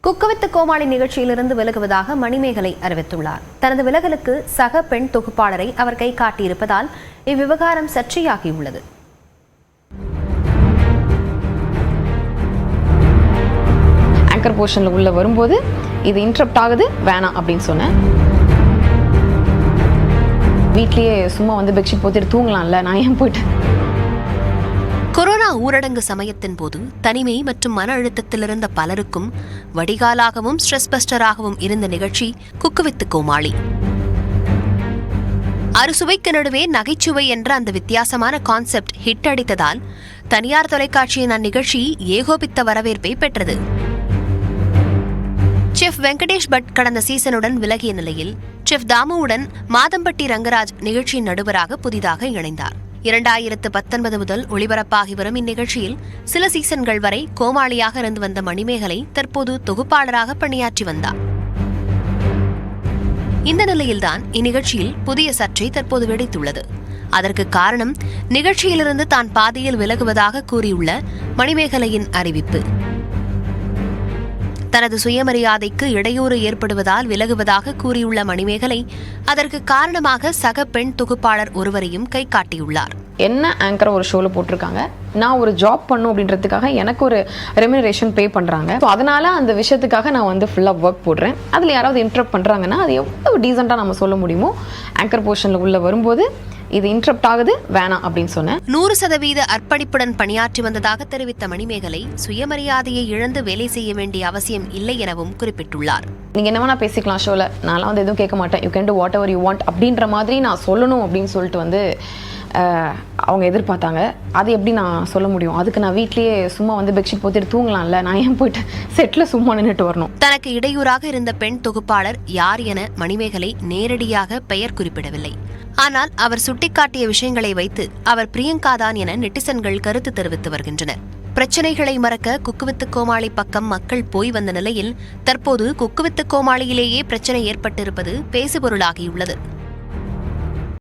Cook with கோமாளி நிகழ்ச்சியிலிருந்து விலகுவதாக மணிமேகலை அறிவித்துள்ளார். தனது விலகலுக்கு சக பெண் தொகுப்பாளரை அவர் கை காட்டியிருப்பதால் இவ்விவகாரம் சர்ச்சையாகியுள்ளது. ஆங்கர் போர்ஷன்ல உள்ள வரும்போது இது இன்டரப்ட் ஆகுது வேணாம் அப்படின்னு சொன்னேன். வீட்லயே சும்மா பெட்ஷீட் போத்திட்டு தூங்கலாம்ல, நான் ஏன் போயிட்டேன். கொரோனா ஊரடங்கு சமயத்தின் போது தனிமை மற்றும் மன அழுத்தத்தில் இருந்த பலருக்கும் வடிகாலாகவும் ஸ்ட்ரெஸ் பஸ்டராகவும் இருந்த நிகழ்ச்சி குக்கு வித் கோமாளி. அறுசுவைக்கு நடுவே நகைச்சுவை என்ற அந்த வித்தியாசமான கான்செப்ட் ஹிட் அடித்ததால் தனியார் தொலைக்காட்சியின் அந்நிகழ்ச்சி ஏகோபித்த வரவேற்பை பெற்றது. செஃப் வெங்கடேஷ் பட் கடந்த சீசனுடன் விலகிய நிலையில் செஃப் தாமுவுடன் மாதம்பட்டி ரங்கராஜ் நிகழ்ச்சியின் நடுவராக புதிதாக இணைந்தார். 2019 முதல் ஒளிபரப்பாகி வரும் இந்நிகழ்ச்சியில் சில சீசன்கள் வரை கோமாளியாக இருந்து வந்த மணிமேகலை தற்போது தொகுப்பாளராக பணியாற்றி வந்தார். இந்த நிலையில்தான் இந்நிகழ்ச்சியில் புதிய சர்ச்சை தற்போது வெடித்துள்ளது. அதற்கு காரணம் நிகழ்ச்சியிலிருந்து தான் பாதியில் விலகுவதாக கூறியுள்ள மணிமேகலையின் அறிவிப்பு. தனது சுயமரியாதைக்கு இடையூறு ஏற்படுவதால் விலகுவதாக கூறியுள்ள மணிமேகலை அதற்கு காரணமாக சக பெண் தொகுப்பாளர் ஒருவரையும் கை காட்டியுள்ளார். என்ன ஆங்கர் ஒரு ஷோல போட்டிருக்காங்க, நான் ஒரு ஜாப் பண்ணும் அப்படின்றதுக்காக எனக்கு ஒரு ரெம்யூனரேஷன் பே பண்றாங்க. ஸோ அதனால அந்த விஷயத்துக்காக நான் ஃபுல்லா ஒர்க் போடுறேன். அதுல யாராவது இன்டரப்ட் பண்றாங்கன்னா அது எவ்வளவு டீசெண்டா நம்ம சொல்ல முடியுமோ, ஆங்கர் போர்ஷன்ல உள்ள வரும்போது இது இன்டரப்ட் ஆகுது வேணாம் அப்படின்னு சொன்னேன். 100% அர்ப்பணிப்புடன் பணியாற்றி வந்ததாக தெரிவித்த மணிமேகலை சுயமரியாதையை இழந்து வேலை செய்ய வேண்டிய அவசியம் இல்லை எனவும் குறிப்பிட்டுள்ளார். நீங்க என்ன வேணா பேசிக்கலாம் ஷோல, நான்லாம் எதுவும் கேட்க மாட்டேன், you can to what ever you want அப்படின்ற மாதிரி நான் சொல்லணும் அப்படின்னு சொல்லிட்டு அவங்க எதிர்பார்த்தாங்க. அது எப்படி நான் சொல்ல முடியும்? அதுக்கு நான் வீட்லயே சும்மா பெட்ஷீட் போத்திட்டு தூங்கலாம்ல, நான் ஏன் போயிட்டு செட்ல சும்மா நின்றுட்டு வரணும். தனக்கு இடையூறாக இருந்த பெண் தொகுப்பாளர் யார் என மணிமேகலை நேரடியாக பெயர் குறிப்பிடவில்லை. ஆனால் அவர் சுட்டிக்காட்டிய விஷயங்களை வைத்து அவர் பிரியங்கா தான் என நெட்டிசன்கள் கருத்து தெரிவித்து வருகின்றனர். பிரச்சனைகளை மறக்க குக்கு வித் கோமாளி பக்கம் மக்கள் போய் வந்த நிலையில் தற்போது குக்கு வித் கோமாளியிலேயே பிரச்சனை ஏற்பட்டிருப்பது பேசுபொருளாகியுள்ளது.